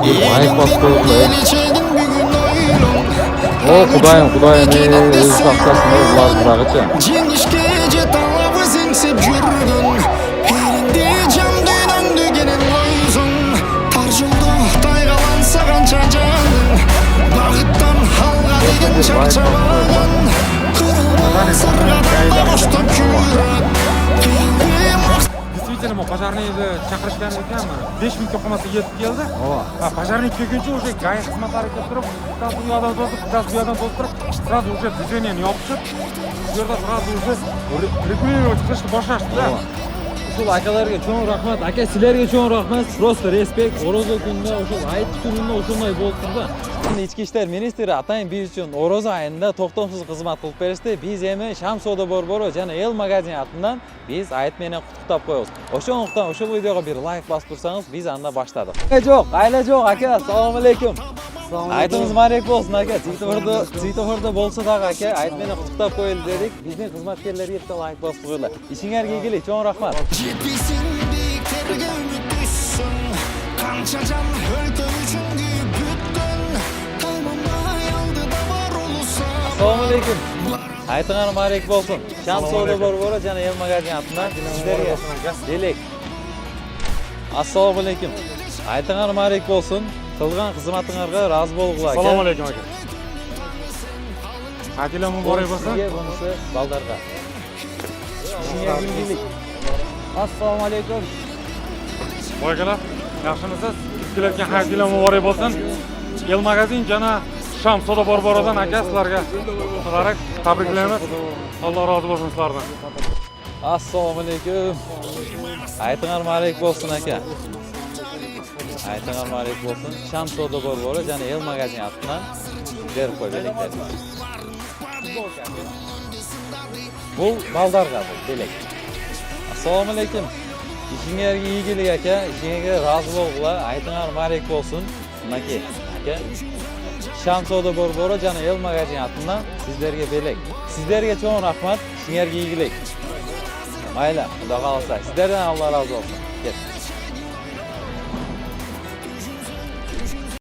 Mayık basıp koyuyor. O Kudayım öz saksasını ular bırakıcı. Жеңишке жете алабыз еңсеп жүргөн элиңде жамды дөңдөгенен ойсуң тар жолдо тайгаланса канча жаның багыттан алга деген чарчабаган кырылма сыргадан да коштоп жүрөт Действительно, пожарныйды чакырышкан экен. 5 минутка калмаса yetib keldi. Пожарный kelguncha уже ГАИ xizmatlari kelib turib, bittasi bu yoqdan to'sib, bittasi bu yoqdan to'sib turib, sразу уже движениeni yopishib, bu yerda sразу уже регулировать qilishni boshlashdi-da. Ушул акаларга чоң рахмат. Ака, силерге чоң рахмат. Просто респект. Орозо күнүндө ушул айт күнүндө ушундай болуп турду. Ички иштер министри атайын биз үчүн Орозо айында токтомсуз кызмат кылып беришти. Биз эми Шам соода борбору жана Эл магазин атынан биз айт менен куттуктап коебуз. Ошондуктан ушул видеого бир лайк басып турсаңыз, биз анда баштадык. Жок, айла жок, ака. Ассалому алейкум. Айтыңыз марек болсун, ака. Цветофордо болсо дагы, ака, айт менен куттуктап коелу дедик. Биздин кызматкерлерге да лайк басып коелу. Ишиңерге ийгилик, чоң рахмат. жетпейсің биіктерге үміттейсің қанша жан өлкө үчүн күйүп бүткөн тайманбай алдыда бар улуса Assalomu alaykum. Aytыңар marek болсун. Шам соода борбору жана Эл магазин атынан сиздерге элек. Assalomu alaykum. Aytыңар marek болсун. Кылган кызматыңарга ыраазы болгула. Assalomu alaykum aka. Adila muborak bo'lsin. Sizga bunisi baldarga. Assalomu alaykum. Boyagalar, yaxshimisiz? Sizlarga hayitlar muborak bo'lsin. El magazin jana Sham sooda borborodan aka sizlarga muborak tabriklaymiz. Alloh rozi bo'lsin sizlardan. Assalomu alaykum. Aytыңар marek bo'lsin aka. Aytыңар marek bo'lsin. Sham sooda borbori jana Эл magazin atынан berib qo'yinglar. Bu baldarga bu belek. Assalomu alaykum. İşingerge ийгилик aka, işingerge razı болгула. Aytыңар marek болсун. Мынакей, aka. Шам соода борбору жана Эл магазин атынан сиздерге белек. Сиздерге чоң рахмат. İşingerge ийгилик. Майла, Кудай кааласа, сиздерден Алла разы болсун. Кет.